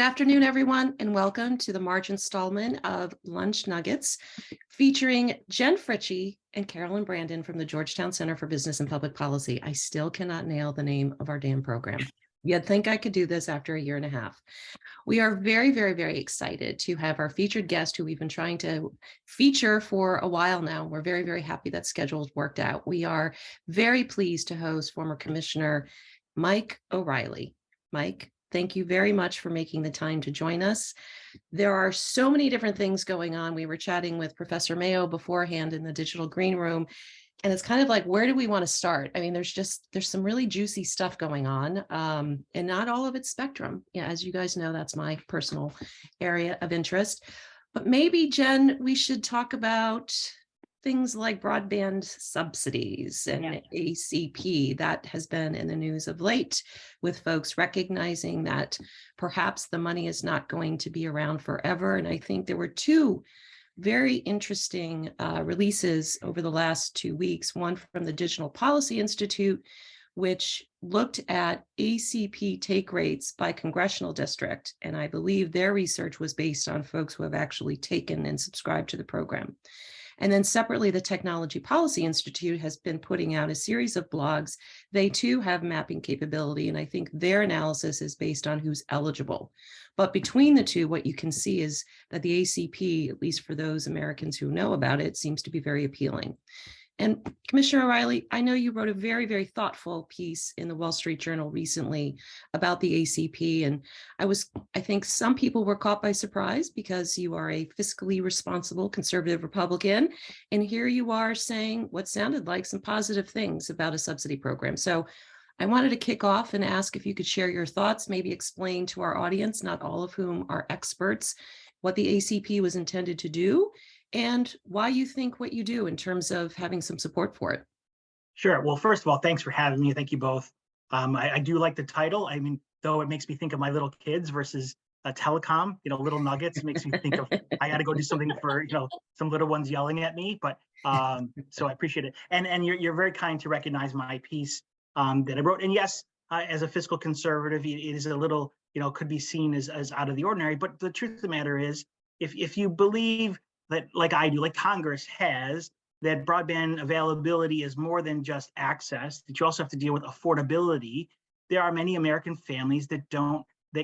Good afternoon, everyone, and welcome to the March installment of Lunch Nuggets, featuring Jen Fritzsche and Carolyn Brandon from the Georgetown Center for Business and Public Policy. I still cannot nail the name of our damn program. You'd think I could do this after a year and a half. We are very, very, very excited to have our featured guest who we've been trying to feature for a while now. We're very, very happy that schedule's worked out. We are very pleased to host former Commissioner Mike O'Rielly. Mike, thank you very much for making the time to join us. There are so many different things going on. We were chatting with Professor Mayo beforehand in the digital green room, and it's kind of like, where do we want to start? I mean, there's some really juicy stuff going on, and not all of it's spectrum. Yeah, as you guys know, that's my personal area of interest. But maybe, Jen, we should talk about things like broadband subsidies and ACP. That has been in the news of late, with folks recognizing that perhaps the money is not going to be around forever. And I think there were two very interesting releases over the last 2 weeks, one from the Digital Policy Institute, which looked at ACP take rates by congressional district. And I believe their research was based on folks who have actually taken and subscribed to the program. And then separately, the Technology Policy Institute has been putting out a series of blogs. They too have mapping capability, and I think their analysis is based on who's eligible. But between the two, what you can see is that the ACP, at least for those Americans who know about it, seems to be very appealing. And Commissioner O'Rielly, I know you wrote a very, very thoughtful piece in the Wall Street Journal recently about the ACP. And I think some people were caught by surprise because you are a fiscally responsible conservative Republican. And here you are saying what sounded like some positive things about a subsidy program. So I wanted to kick off and ask if you could share your thoughts, maybe explain to our audience, not all of whom are experts, what the ACP was intended to do, and why you think what you do in terms of having some support for it. Sure. Well, first of all, thanks for having me. Thank you both. I do like the title. I mean, though it makes me think of my little kids versus a Telecom, little nuggets. Makes me think of, I got to go do something for, some little ones yelling at me. But so I appreciate it. And you're very kind to recognize my piece that I wrote. And yes, as a fiscal conservative, it is a little, could be seen as out of the ordinary. But the truth of the matter is, if you believe that, like I do, like Congress has, that broadband availability is more than just access, that you also have to deal with affordability. There are many American families that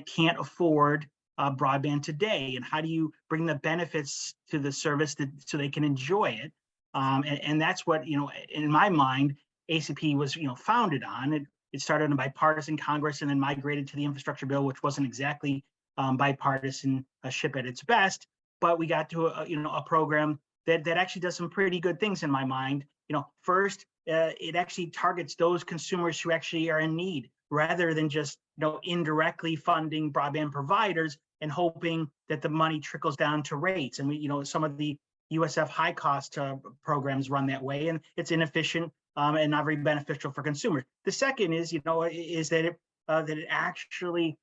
can't afford broadband today. And how do you bring the benefits to the service so they can enjoy it? And that's what, in my mind, ACP was, founded on. It started in a bipartisan Congress and then migrated to the infrastructure bill, which wasn't exactly bipartisanship at its best. But we got to a program that actually does some pretty good things in my mind. First, it actually targets those consumers who actually are in need, rather than just indirectly funding broadband providers and hoping that the money trickles down to rates. And some of the USF high cost programs run that way, and it's inefficient and not very beneficial for consumers. The second is that it actually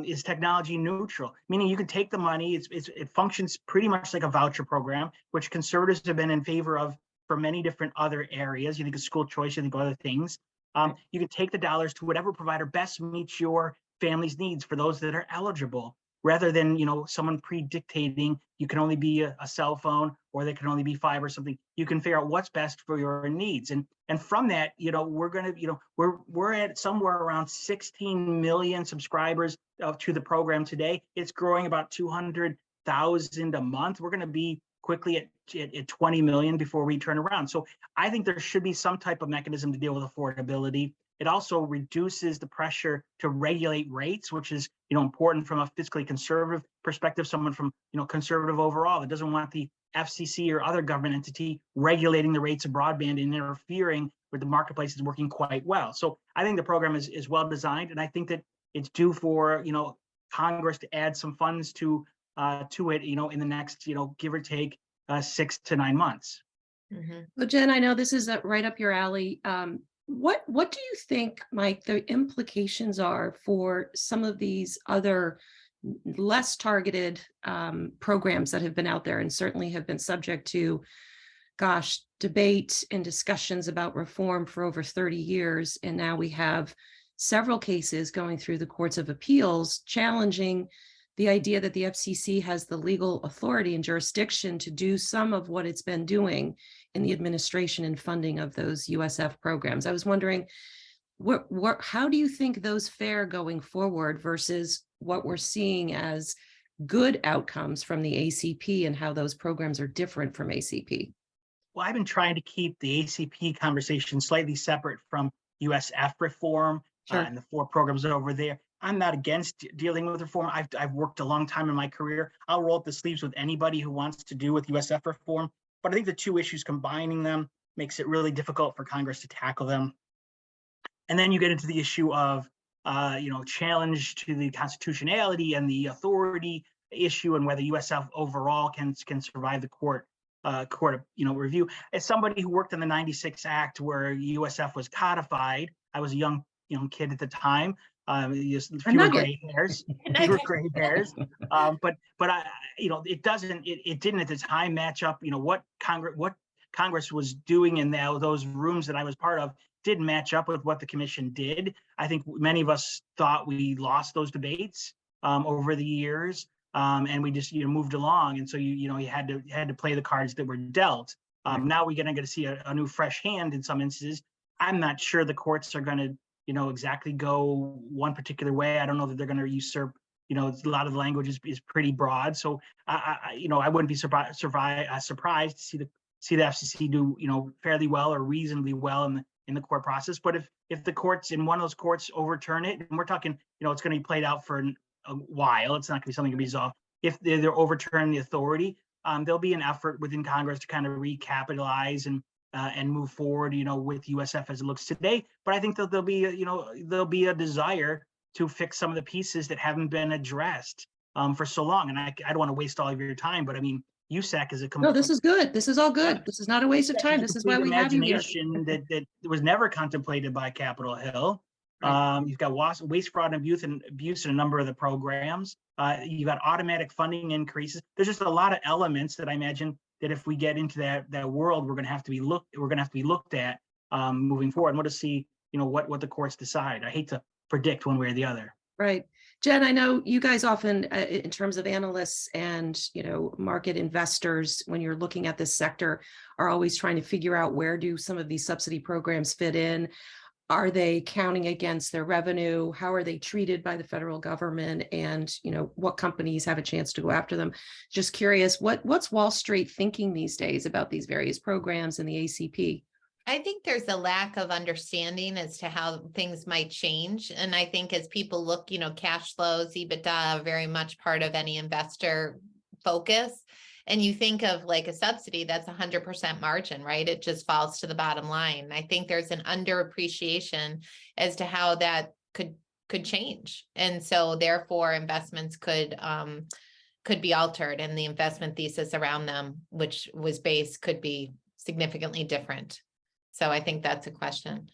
is technology neutral, meaning you can take the money. It functions pretty much like a voucher program, which conservatives have been in favor of for many different other areas. You think of school choice, you think of other things. You can take the dollars to whatever provider best meets your family's needs for those that are eligible, rather than someone predictating you can only be a cell phone or they can only be fiber or something. You can figure out what's best for your needs. And from that, we're at somewhere around 16 million subscribers to the program today. It's growing about 200,000 a month. We're going to be quickly at 20 million before we turn around. So I think there should be some type of mechanism to deal with affordability. It also reduces the pressure to regulate rates, which is important from a fiscally conservative perspective. Someone from conservative overall that doesn't want the FCC or other government entity regulating the rates of broadband and interfering with the marketplace is working quite well. So I think the program is well designed, and I think that it's due for Congress to add some funds to it in the next give or take 6 to 9 months. Mm-hmm. Well, Jen, I know this is right up your alley. What do you think, Mike, the implications are for some of these other less targeted programs that have been out there and certainly have been subject to, debate and discussions about reform for over 30 years. And now we have several cases going through the courts of appeals challenging the idea that the FCC has the legal authority and jurisdiction to do some of what it's been doing in the administration and funding of those USF programs. I was wondering, how do you think those fare going forward versus what we're seeing as good outcomes from the ACP and how those programs are different from ACP? Well, I've been trying to keep the ACP conversation slightly separate from USF reform and the 4 programs over there. I'm not against dealing with reform. I've worked a long time in my career. I'll roll up the sleeves with anybody who wants to do with USF reform. But I think the 2 issues, combining them, makes it really difficult for Congress to tackle them. And then you get into the issue of, challenge to the constitutionality and the authority issue, and whether USF overall can survive the court review. As somebody who worked in the '96 Act, where USF was codified, I was a young kid at the time. Fewer gray hairs, but it didn't at the time match up. What Congress was doing in those rooms that I was part of didn't match up with what the commission did. I think many of us thought we lost those debates over the years, and we just moved along. And so you had to play the cards that were dealt. Now we're going to see a new fresh hand in some instances. I'm not sure the courts are going to exactly go one particular way. I don't know that they're going to usurp. A lot of the language is pretty broad. So I wouldn't be surprised to see the FCC do fairly well or reasonably well in the court process. But if the courts in one of those courts overturn it, and we're talking it's going to be played out for a while. It's not going to be something to be resolved. If they're overturning the authority, there'll be an effort within Congress to kind of recapitalize and move forward, with USF as it looks today. But I think that there'll be a desire to fix some of the pieces that haven't been addressed for so long. And I don't want to waste all of your time, but I mean, USAC is a no. This is good. This is all good. This is not a waste of time. This is why we have you here. That was never contemplated by Capitol Hill. Right. You've got waste, fraud, and abuse in a number of the programs. You've got automatic funding increases. There's just a lot of elements that I imagine that if we get into that world, we're going to have to be looked at moving forward. And we'll just see, what the courts decide. I hate to predict one way or the other. Right. Jen, I know you guys often, in terms of analysts and, market investors, when you're looking at this sector, are always trying to figure out where do some of these subsidy programs fit in. Are they counting against their revenue? How are they treated by the federal government? And, what companies have a chance to go after them? Just curious, what's Wall Street thinking these days about these various programs and the ACP? I think there's a lack of understanding as to how things might change. And I think as people look, cash flows, EBITDA are very much part of any investor focus. And you think of like a subsidy, that's 100% margin, right? It just falls to the bottom line. I think there's an underappreciation as to how that could change. And so therefore investments could be altered, and the investment thesis around them, which was based, could be significantly different. So I think that's a question.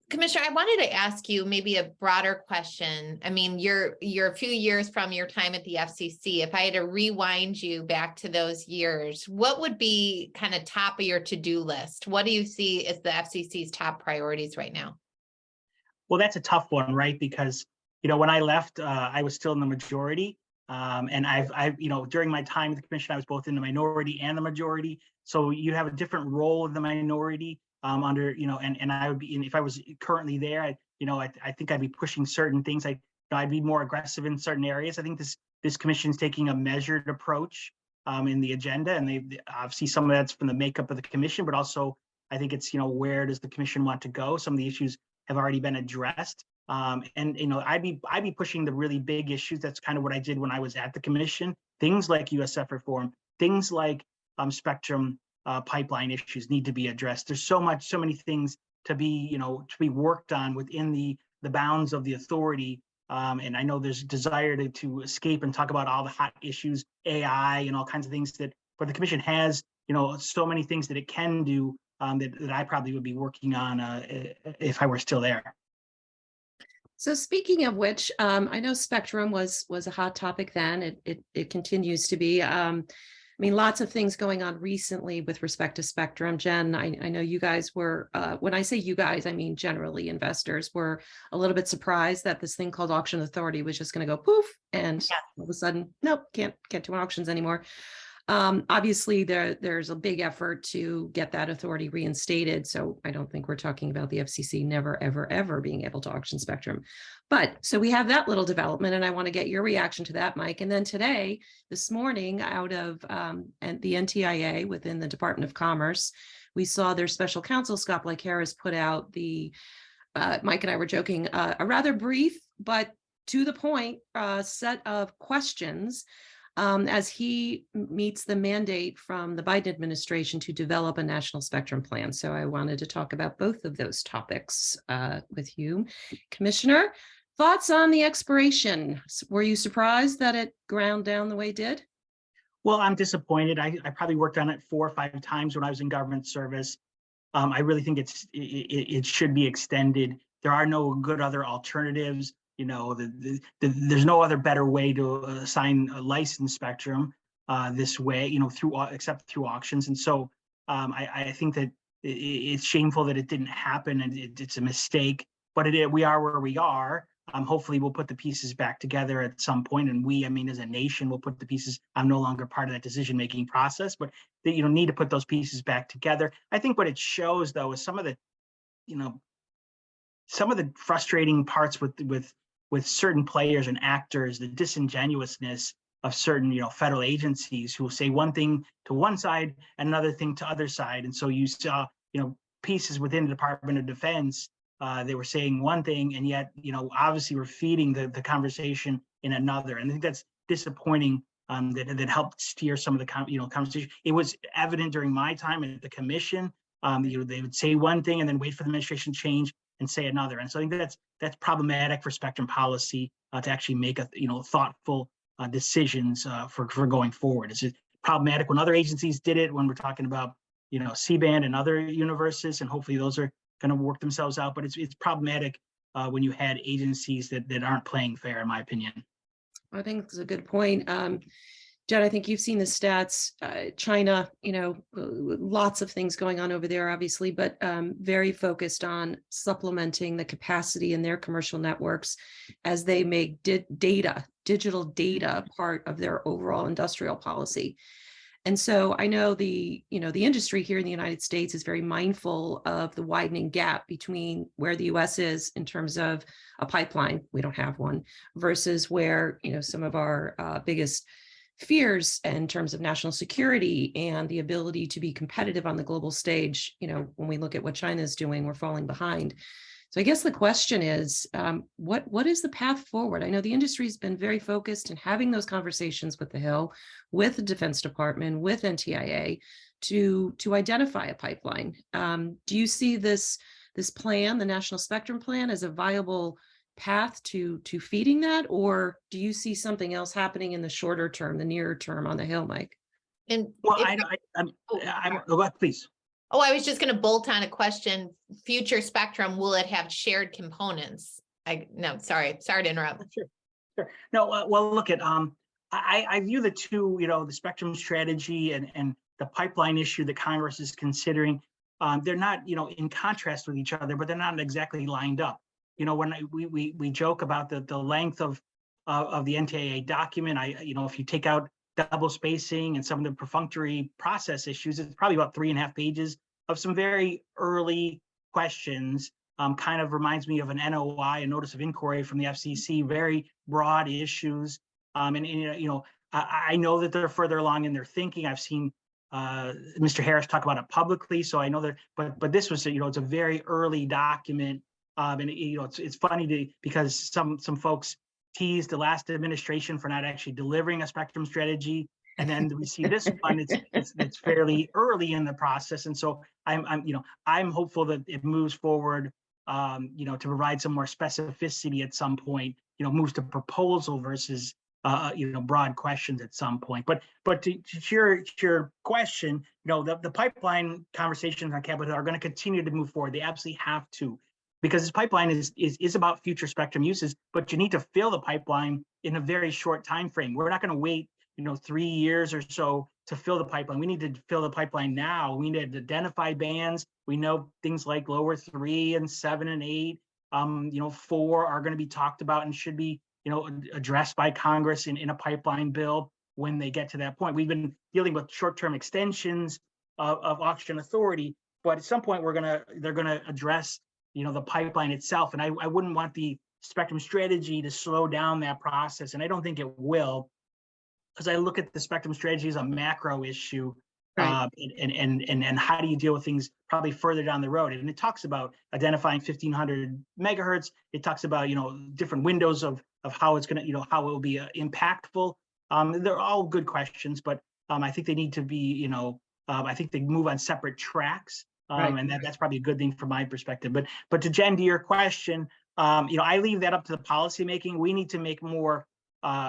Commissioner, I wanted to ask you maybe a broader question. I mean, you're a few years from your time at the FCC. If I had to rewind you back to those years, what would be kind of top of your to-do list? What do you see as the FCC's top priorities right now? Well, that's a tough one, right? Because, when I left, I was still in the majority. And I've during my time at the commission, I was both in the minority and the majority. So you have a different role in the minority under, and I would be, and if I was currently there, I think I'd be pushing certain things. I'd be more aggressive in certain areas. I think this commission's taking a measured approach in the agenda, and they obviously some of that's from the makeup of the commission, but also I think it's, where does the commission want to go? Some of the issues have already been addressed. And I'd be pushing the really big issues. That's kind of what I did when I was at the commission. Things like USF reform, things like spectrum pipeline issues need to be addressed. There's so many things to be worked on within the bounds of the authority. And I know there's desire to escape and talk about all the hot issues, AI and all kinds of things but the commission has, so many things that it can do that I probably would be working on if I were still there. So speaking of which, I know spectrum was a hot topic then. It continues to be. mean, lots of things going on recently with respect to spectrum. Jen, I know you guys were, when I say you guys, I mean generally investors were a little bit surprised that this thing called auction authority was just going to go poof, and all of a sudden, nope, can't do auctions anymore. Obviously, there's a big effort to get that authority reinstated. So I don't think we're talking about the FCC never, ever, ever being able to auction spectrum. But so we have that little development, and I want to get your reaction to that, Mike. And then today, this morning, out of the NTIA within the Department of Commerce, we saw their special counsel, Scott Harris, put out the, Mike and I were joking, a rather brief but to the point set of questions as he meets the mandate from the Biden administration to develop a national spectrum plan. So I wanted to talk about both of those topics with you. Commissioner, thoughts on the expiration? Were you surprised that it ground down the way it did? Well, I'm disappointed. I probably worked on it 4 or 5 times when I was in government service. I really think it should be extended. There are no good other alternatives. You know, there's no other better way to assign a licensed spectrum this way, you know, except through auctions. And so I think that it's shameful that it didn't happen, and it's a mistake. But we are where we are. Hopefully, we'll put the pieces back together at some point, and I mean, as a nation, we'll put the pieces. I'm no longer part of that decision-making process, but they, need to put those pieces back together. I think what it shows, though, is some of the frustrating parts with certain players and actors, the disingenuousness of certain, federal agencies who will say one thing to one side and another thing to other side. And so you saw, pieces within the Department of Defense, they were saying one thing, and yet, obviously we're feeding the conversation in another. And I think that's disappointing. That helped steer some of the conversation. It was evident during my time at the commission. They would say one thing and then wait for the administration change and say another. And so I think that's problematic for spectrum policy to actually make thoughtful decisions for going forward. It's problematic when other agencies did it, when we're talking about C-band and other universes, and hopefully those are going to work themselves out. But it's problematic when you had agencies that aren't playing fair, in my opinion. I think that's a good point. Jen, I think you've seen the stats. China, lots of things going on over there, obviously, but very focused on supplementing the capacity in their commercial networks as they make digital data part of their overall industrial policy. And so I know the industry here in the United States is very mindful of the widening gap between where the US is in terms of a pipeline, we don't have one, versus where, some of our biggest fears in terms of national security and the ability to be competitive on the global stage. When we look at what China is doing, we're falling behind. So I guess the question is, what is the path forward? I know the industry has been very focused in having those conversations with the Hill, with the Defense Department, with NTIA to identify a pipeline. Do you see this plan, the National Spectrum Plan, as a viable path to feeding that, or do you see something else happening in the shorter term, the nearer term on the Hill, Mike? And well, go ahead, please. Oh, I was just going to bolt on a question. Future spectrum, will it have shared components? Sorry to interrupt. Sure. No, well, look at I view the two, the spectrum strategy and the pipeline issue that Congress is considering. They're not, in contrast with each other, but they're not exactly lined up. When we joke about the length of the NTIA document, if you take out double spacing and some of the perfunctory process issues, it's probably about 3.5 pages of some very early questions. Kind of reminds me of an NOI, a notice of inquiry from the FCC, very broad issues. I know that they're further along in their thinking. I've seen Mr. Harris talk about it publicly, so I know that. But this was, it's a very early document. And it's funny because some folks teased the last administration for not actually delivering a spectrum strategy, and then we see this one. It's fairly early in the process, and so I'm hopeful that it moves forward. To provide some more specificity at some point. Moves to proposal versus broad questions at some point. But to your question, the pipeline conversations on Capitol Hill are going to continue to move forward. They absolutely have to. Because this pipeline is about future spectrum uses, but you need to fill the pipeline in a very short time frame. We're not going to wait, 3 years or so to fill the pipeline. We need to fill the pipeline now. We need to identify bands. We know things like lower 3 and 7 and 8, 4 are going to be talked about and should be, addressed by Congress in a pipeline bill when they get to that point. We've been dealing with short-term extensions of auction authority, but at some point they're gonna address, the pipeline itself. And I wouldn't want the spectrum strategy to slow down that process. And I don't think it will, because I look at the spectrum strategy as a macro issue. Right. And how do you deal with things probably further down the road? And it talks about identifying 1500 megahertz. It talks about, different windows of how it's going to, how it will be impactful. They're all good questions, but I think they need to be, I think they move on separate tracks. Right. And that's probably a good thing from my perspective. But to Jen, to your question, I leave that up to the policymaking. We need to make more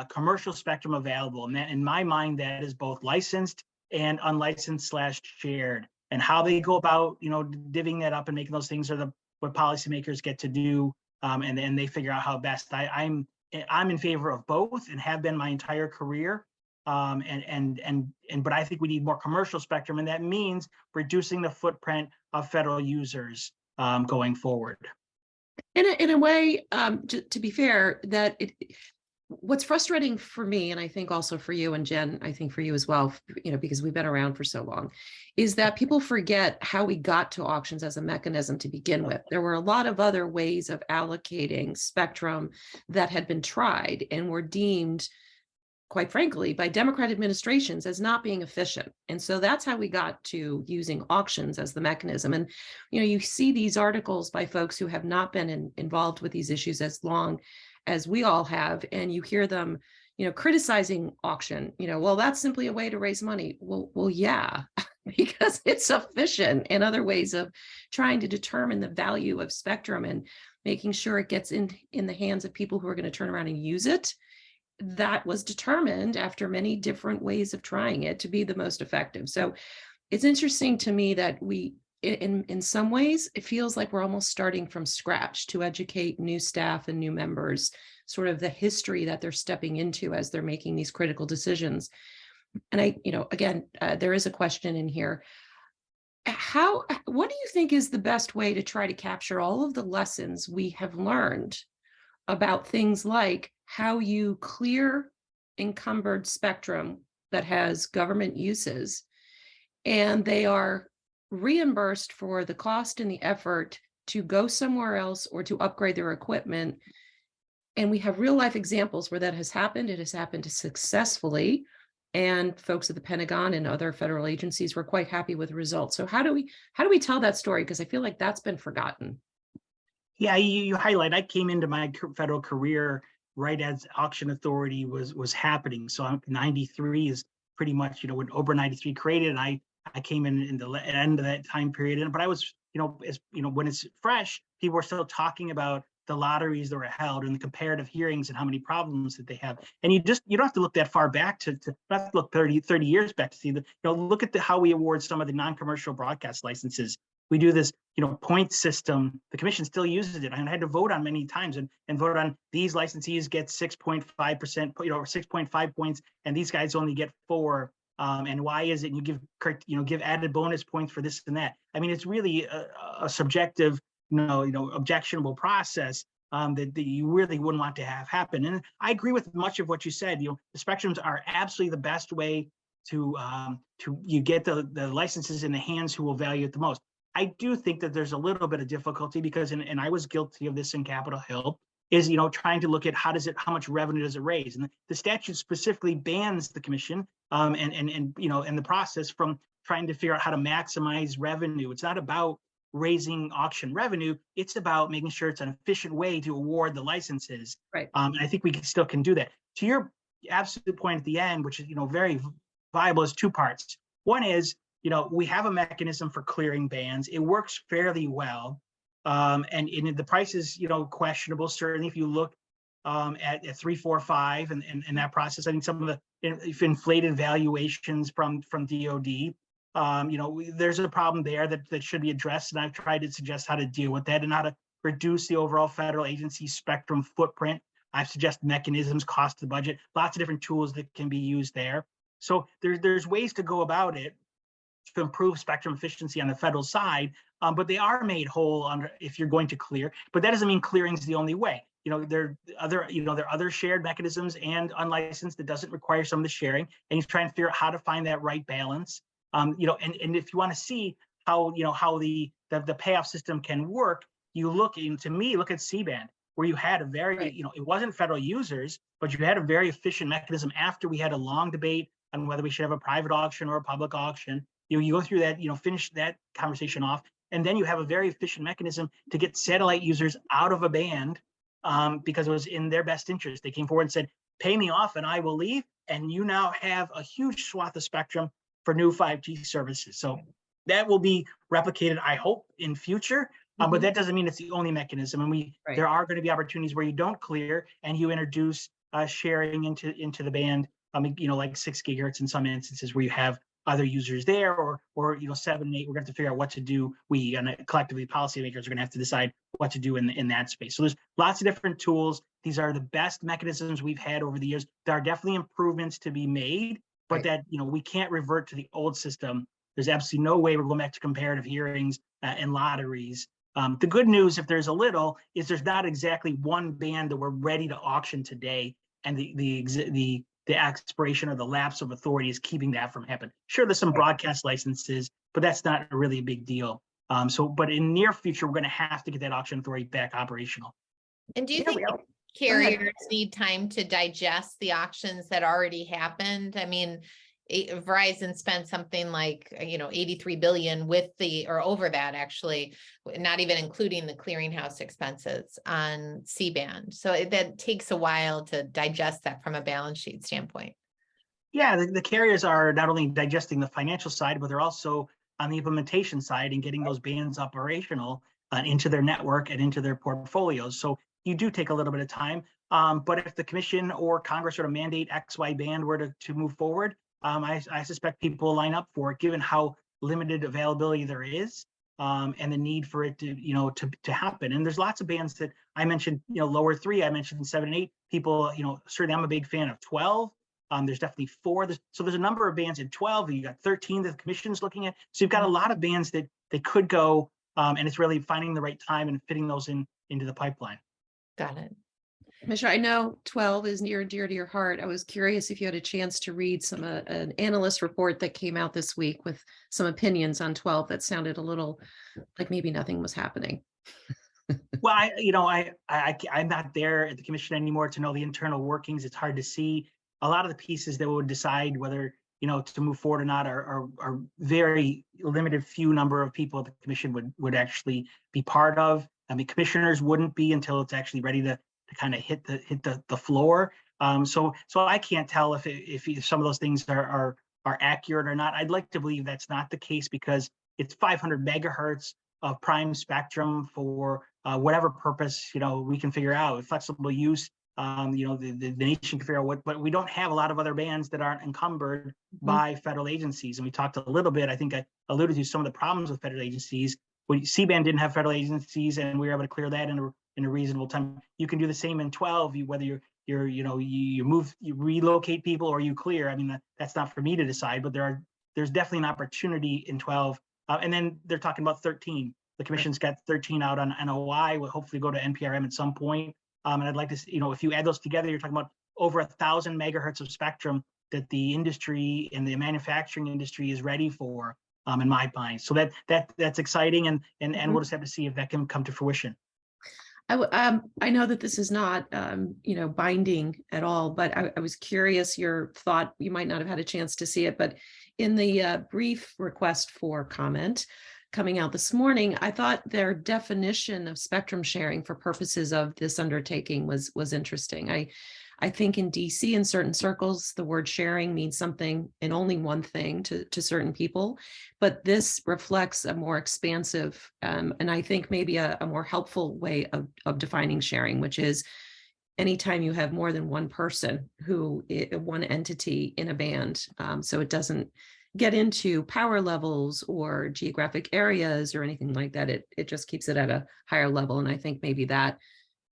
commercial spectrum available. And that, in my mind, that is both licensed and unlicensed / shared. And how they go about, divvying that up and making those things are what policymakers get to do. And then they figure out how best. I'm in favor of both and have been my entire career. But I think we need more commercial spectrum, and that means reducing the footprint of federal users going forward. In a way, to be fair, that what's frustrating for me, and I think also for you and Jen, I think for you as well, because we've been around for so long, is that people forget how we got to auctions as a mechanism to begin with. There were a lot of other ways of allocating spectrum that had been tried and were deemed, quite frankly, by Democrat administrations as not being efficient. And so that's how we got to using auctions as the mechanism. And, you see these articles by folks who have not been involved with these issues as long as we all have, and you hear them, criticizing auction, well, that's simply a way to raise money. Well, yeah, because it's efficient and other ways of trying to determine the value of spectrum and making sure it gets in the hands of people who are going to turn around and use it. That was determined after many different ways of trying it to be the most effective. So it's interesting to me that we, in some ways, it feels like we're almost starting from scratch to educate new staff and new members, sort of the history that they're stepping into as they're making these critical decisions. And again, there is a question in here. What do you think is the best way to try to capture all of the lessons we have learned about things like how you clear encumbered spectrum that has government uses, and they are reimbursed for the cost and the effort to go somewhere else or to upgrade their equipment? And we have real life examples where that has happened. It has happened successfully, and folks at the Pentagon and other federal agencies were quite happy with the results. So how do we tell that story? Because I feel like that's been forgotten. Yeah, you highlight. I came into my federal career right as auction authority was happening. So 93 is pretty much, when OBRA 93 created, and I came in the end of that time period. But I was, when it's fresh, people were still talking about the lotteries that were held and the comparative hearings and how many problems that they have. And you don't have to look that far back to not have to look 30 years back to see that, look at how we award some of the non-commercial broadcast licenses. We do this, point system. The commission still uses it. I had to vote on many times and vote on these licensees get 6.5%, 6.5 points, and these guys only get 4. And why is it? And you give added bonus points for this and that. I mean, it's really a subjective, objectionable process that you really wouldn't want to have happen. And I agree with much of what you said. The spectrums are absolutely the best way to you get the licenses in the hands who will value it the most. I do think that there's a little bit of difficulty because, and I was guilty of this in Capitol Hill, is trying to look at how much revenue does it raise, and the statute specifically bans the commission and the process from trying to figure out how to maximize revenue. It's not about raising auction revenue; it's about making sure it's an efficient way to award the licenses. Right. And I think we still can do that. To your absolute point at the end, which is very viable, is 2 parts. One is, we have a mechanism for clearing bands. It works fairly well. And the price is, questionable. Certainly, if you look at 345 and that process, I think some of the inflated valuations from DoD, there's a problem there that should be addressed. And I've tried to suggest how to deal with that and how to reduce the overall federal agency spectrum footprint. I've suggested mechanisms, cost of the budget, lots of different tools that can be used there. So there's ways to go about it to improve spectrum efficiency on the federal side, but they are made whole under if you're going to clear. But that doesn't mean clearing is the only way. There are other shared mechanisms and unlicensed that doesn't require some of the sharing, and he's trying to figure out how to find that right balance. And if you want to see how the payoff system can work, you look at C-band, where you had a very, right. It wasn't federal users, but you had a very efficient mechanism after we had a long debate on whether we should have a private auction or a public auction. You go through that, finish that conversation off, and then you have a very efficient mechanism to get satellite users out of a band because it was in their best interest. They came forward and said, pay me off and I will leave. And you now have a huge swath of spectrum for new 5G services. So that will be replicated, I hope, in future. But that doesn't mean it's the only mechanism. And there are going to be opportunities where you don't clear and you introduce sharing into the band, like 6 gigahertz in some instances where you have other users there, or 7 and 8. We're going to have to figure out what to do. We and collectively policymakers are going to have to decide what to do in that space. So there's lots of different tools. These are the best mechanisms we've had over the years. There are definitely improvements to be made, but that we can't revert to the old system. There's absolutely no way we're going back to comparative hearings and lotteries. The good news, if there's a little, is there's not exactly one band that we're ready to auction today, and the expiration or the lapse of authority is keeping that from happening. Sure, there's some broadcast licenses, but that's not really a big deal. But in near future, we're going to have to get that auction authority back operational. And do you think carriers need time to digest the auctions that already happened? I mean, Verizon spent something like 83 billion or over that, actually, not even including the clearinghouse expenses on C-band. So that takes a while to digest that from a balance sheet standpoint. Yeah, the carriers are not only digesting the financial side, but they're also on the implementation side and getting those bands operational into their network and into their portfolios. So you do take a little bit of time. But if the commission or Congress were to mandate XY band were to move forward, I suspect people will line up for it, given how limited availability there is, and the need for it to happen. And there's lots of bands that I mentioned, lower 3. I mentioned 7 and 8. People, certainly I'm a big fan of 12. There's definitely 4. So there's a number of bands in 12. You got 13 that the commission's looking at. So you've got a lot of bands that they could go, and it's really finding the right time and fitting those into the pipeline. Got it. Commissioner, I know 12 is near and dear to your heart. I was curious if you had a chance to read an analyst report that came out this week with some opinions on 12 that sounded a little like maybe nothing was happening. Well, I'm not there at the commission anymore to know the internal workings. It's hard to see. A lot of the pieces that would decide whether to move forward or not are very limited few number of people the commission would actually be part of. I mean, commissioners wouldn't be until it's actually ready to kind of hit the floor. So I can't tell if some of those things are accurate or not. I'd like to believe that's not the case, because it's 500 megahertz of prime spectrum for whatever purpose we can figure out. With flexible use, the nation can figure out but we don't have a lot of other bands that aren't encumbered by federal agencies. And we talked a little bit, I think I alluded to some of the problems with federal agencies. When C-band didn't have federal agencies, and we were able to clear that in a reasonable time. You can do the same in 12, whether you relocate people or you clear. I mean, that's not for me to decide, but there's definitely an opportunity in 12. And then they're talking about 13. The commission's got 13 out on NOI. Will hopefully go to NPRM at some point. And I'd like to, if you add those together, you're talking about over 1,000 megahertz of spectrum that the industry and the manufacturing industry is ready for, in my mind. So that's exciting, and we'll just have to see if that can come to fruition. I know that this is not, binding at all, but I was curious your thought. You might not have had a chance to see it, but in the brief request for comment coming out this morning, I thought their definition of spectrum sharing for purposes of this undertaking was interesting. I think in DC, in certain circles, the word sharing means something and only one thing to certain people, but this reflects a more expansive and I think maybe a more helpful way of defining sharing, which is anytime you have more than one person one entity in a band. So it doesn't get into power levels or geographic areas or anything like that. It just keeps it at a higher level. And I think maybe that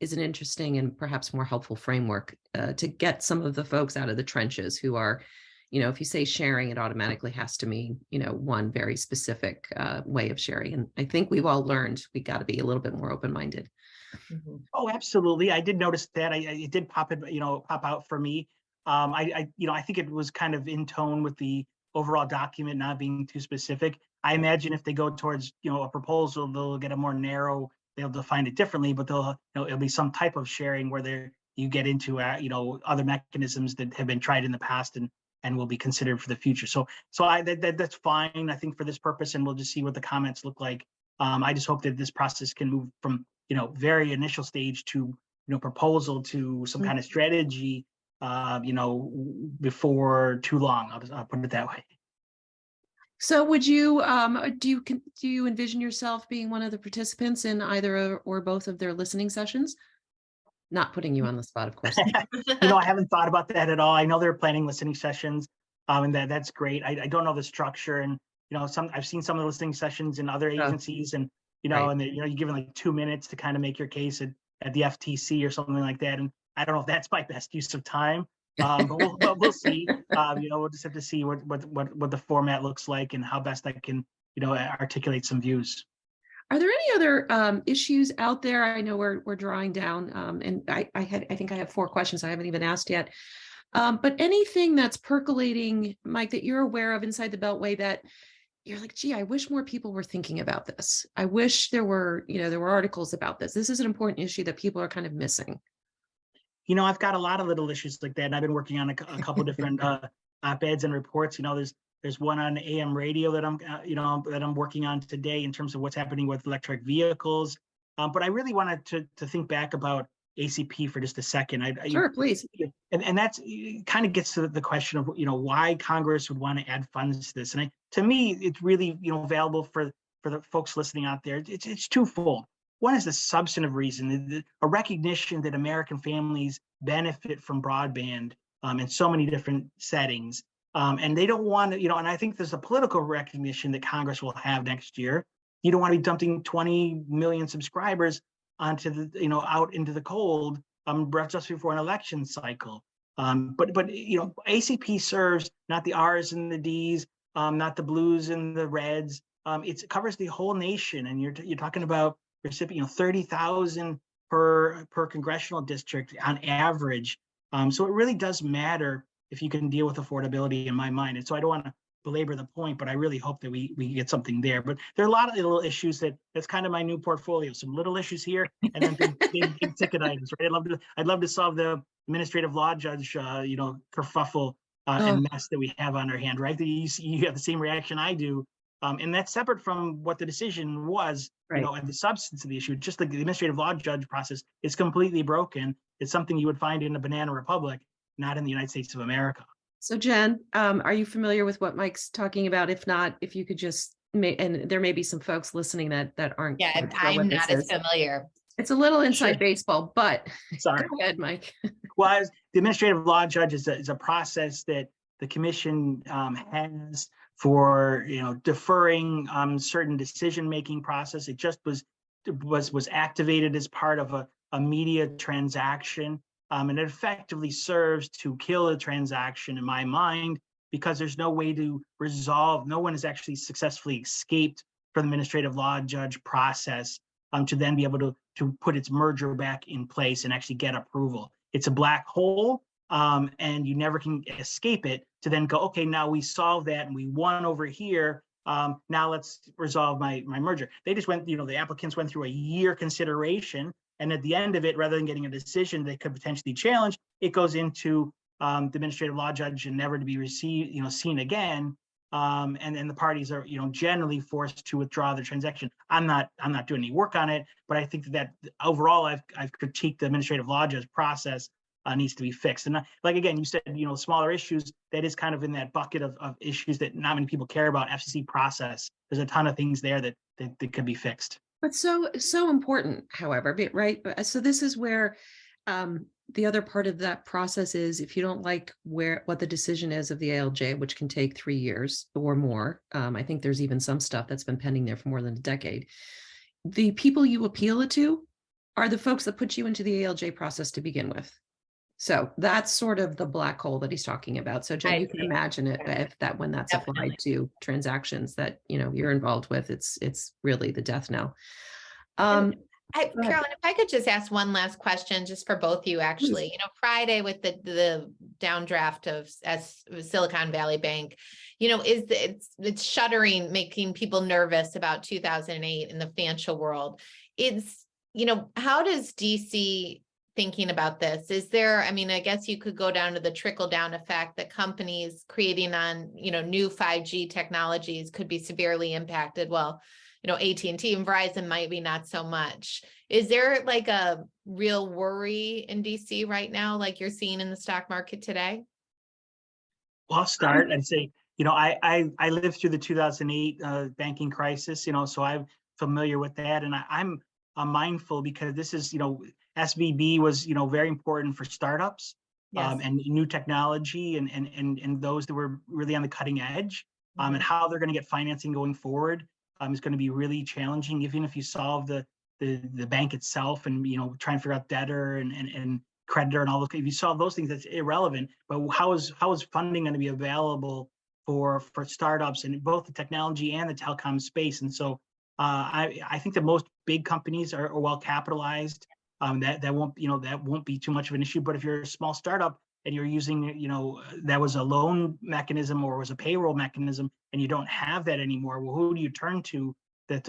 is an interesting and perhaps more helpful framework to get some of the folks out of the trenches who are, if you say sharing, it automatically has to mean, one very specific way of sharing. And I think we've all learned we got to be a little bit more open-minded. Oh, absolutely. I did notice that. It did pop out for me. I think it was kind of in tone with the overall document not being too specific. I imagine if they go towards, a proposal, they'll get a more narrow, they'll define it differently, but it'll be some type of sharing where you get into, other mechanisms that have been tried in the past and will be considered for the future. So that's fine, I think, for this purpose, and we'll just see what the comments look like. I just hope that this process can move from, very initial stage to, proposal to some kind of strategy, before too long. I'll put it that way. So would you, do you envision yourself being one of the participants in either or both of their listening sessions? Not putting you on the spot, of course. I haven't thought about that at all. I know they're planning listening sessions, and that's great. I don't know the structure, and I've seen some of the listening sessions in other agencies, and Right. and you're given like 2 minutes to kind of make your case at the FTC or something like that. And I don't know if that's my best use of time, but we'll see. We'll just have to see what the format looks like and how best I can articulate some views. Are there any other issues out there? I know we're drawing down, and I think I have 4 questions I haven't even asked yet. But anything that's percolating, Mike, that you're aware of inside the Beltway that you're like, gee, I wish more people were thinking about this. I wish there were articles about this. This is an important issue that people are kind of missing. I've got a lot of little issues like that, and I've been working on a couple different op-eds and reports. There's one on AM radio that I'm working on today in terms of what's happening with electric vehicles. But I really wanted to think back about ACP for just a second. Sure, please. And that's kind of gets to the question of why Congress would want to add funds to this. And to me, it's really valuable for the folks listening out there. It's twofold. One is the substantive reason, a recognition that American families benefit from broadband in so many different settings. And they don't want to, and I think there's a political recognition that Congress will have next year. You don't want to be dumping 20 million subscribers onto the, out into the cold just before an election cycle. But ACP serves not the R's and the D's, not the blues and the reds. It covers the whole nation, and you're talking about recipient 30,000 per congressional district on average. So it really does matter if you can deal with affordability, in my mind. And so I don't want to belabor the point, but I really hope that we get something there. But there are a lot of little issues that's kind of my new portfolio. Some little issues here, and then big ticket items. Right? I'd love to solve the administrative law judge, kerfuffle and mess that we have on our hand. Right? You have the same reaction I do, and that's separate from what the decision was. Right. And the substance of the issue. Just like the administrative law judge process is completely broken. It's something you would find in a banana republic, not in the United States of America. So Jen, are you familiar with what Mike's talking about? If not, if you could just, and there may be some folks listening that aren't. Yeah, I'm not as familiar. It's a little inside baseball, but sorry. Go ahead, Mike. Well, the administrative law judge is a process that the commission has for deferring certain decision-making process. It just was activated as part of a media transaction. And it effectively serves to kill a transaction, in my mind, because there's no way to resolve. No one has actually successfully escaped from the administrative law judge process to then be able to put its merger back in place and actually get approval. It's a black hole, and you never can escape it to then go, okay, now we solved that and we won over here. Now let's resolve my merger. They just went, the applicants went through a year consideration. And at the end of it, rather than getting a decision they could potentially challenge, it goes into the administrative law judge and never to be seen again. And then the parties are, generally forced to withdraw the transaction. I'm not doing any work on it, but I think that overall, I've critiqued the administrative law judge process needs to be fixed. And like, again, you said, smaller issues, that is kind of in that bucket of issues that not many people care about. FCC process, there's a ton of things there that could be fixed. But so important, however, right? So this is where the other part of that process is, if you don't like what the decision is of the ALJ, which can take 3 years or more, I think there's even some stuff that's been pending there for more than a decade. The people you appeal it to are the folks that put you into the ALJ process to begin with. So that's sort of the black hole that he's talking about. So Jen, I you can see. imagine it if that when that's Definitely. applied to transactions that you're involved with, it's really the death knell. And Go ahead. Carolyn, if I could just ask one last question, just for both of you, actually, Friday with the downdraft of Silicon Valley Bank, it's shuddering, making people nervous about 2008 in the financial world. How does DC thinking about this? Is there, I guess you could go down to the trickle down effect that companies creating on, new 5G technologies could be severely impacted. Well, AT&T and Verizon might be not so much. Is there like a real worry in DC right now, like you're seeing in the stock market today? Well, I'll start and say, I lived through the 2008 banking crisis, so I'm familiar with that. And I'm mindful because this is, SVB was, very important for startups and new technology and those that were really on the cutting edge and how they're going to get financing going forward is going to be really challenging, even if you solve the bank itself and, try and figure out debtor and creditor and all those. If you solve those things, that's irrelevant. But how is funding going to be available for startups in both the technology and the telecom space? And so I think that most big companies are well capitalized. That won't be too much of an issue. But if you're a small startup and you're using, that was a loan mechanism or was a payroll mechanism, and you don't have that anymore, well, who do you turn to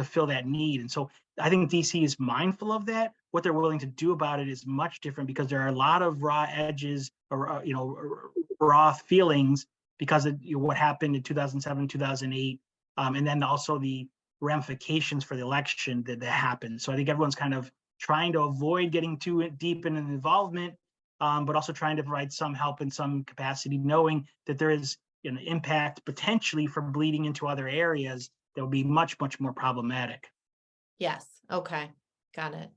fill that need? And so I think DC is mindful of that. What they're willing to do about it is much different because there are a lot of raw edges or, raw feelings because of what happened in 2007, 2008, and then also the ramifications for the election that happened. So I think everyone's kind of trying to avoid getting too deep in an involvement, but also trying to provide some help in some capacity, knowing that there is an impact potentially from bleeding into other areas that will be much, much more problematic. Yes. Okay. Got it.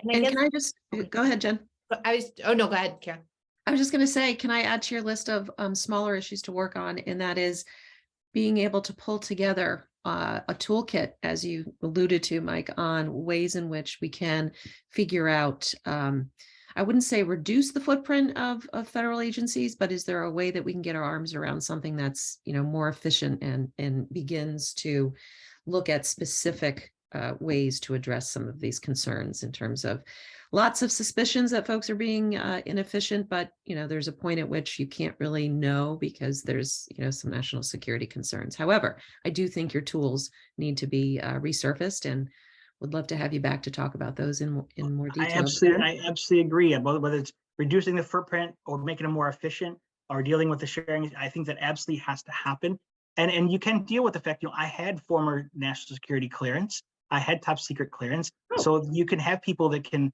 And can I just go ahead, Jen? Oh no, go ahead, Karen. I was just going to say, can I add to your list of smaller issues to work on? And that is being able to pull together a toolkit, as you alluded to, Mike, on ways in which we can figure out, I wouldn't say reduce the footprint of federal agencies, but is there a way that we can get our arms around something that's, more efficient and begins to look at specific ways to address some of these concerns in terms of lots of suspicions that folks are being inefficient, but there's a point at which you can't really know because there's some national security concerns. However, I do think your tools need to be resurfaced, and would love to have you back to talk about those in more detail. I absolutely agree. Whether it's reducing the footprint or making them more efficient or dealing with the sharing, I think that absolutely has to happen. And you can deal with the fact, I had former national security clearance. I had top secret clearance. Oh. So you can have people that can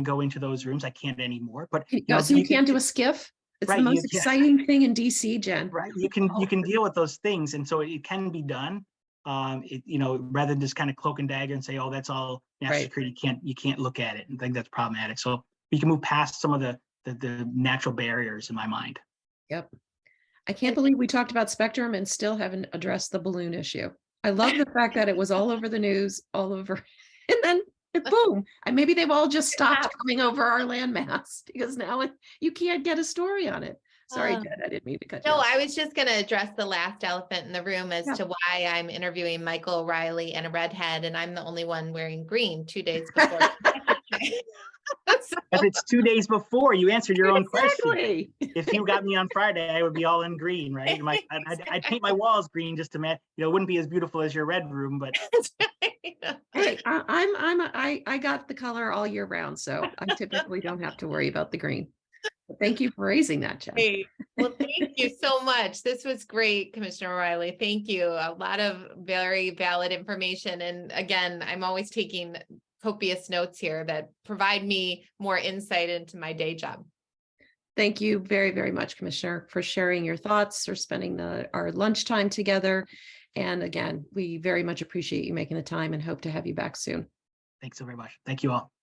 go into those rooms. I can't anymore, but so you can't do a skiff. It's right, the most exciting thing in DC, Jen. Right. You can deal with those things. And so it can be done. Rather than just kind of cloak and dagger and say, oh, that's all national security. You can't look at it and think that's problematic. So we can move past some of the natural barriers in my mind. Yep. I can't believe we talked about Spectrum and still haven't addressed the balloon issue. I love the fact that it was all over the news, all over, and then boom, and maybe they've all just stopped coming over our landmass because now you can't get a story on it. Sorry, Jen, I didn't mean to cut you off. I was just going to address the last elephant in the room as to why I'm interviewing Mike O'Rielly and a redhead, and I'm the only one wearing green 2 days before. If it's 2 days before, you answered your own question. If you got me on Friday, I would be all in green, right? I'd paint my walls green just to match. It wouldn't be as beautiful as your red room, but hey, I got the color all year round, so I typically don't have to worry about the green. But thank you for raising that, Jen. Hey, well, thank you so much. This was great, Commissioner O'Rielly. Thank you. A lot of very valid information, and again, I'm always taking copious notes here that provide me more insight into my day job. Thank you very, very much, Commissioner, for sharing your thoughts, or spending our lunchtime together. And again, we very much appreciate you making the time and hope to have you back soon. Thanks so very much. Thank you all.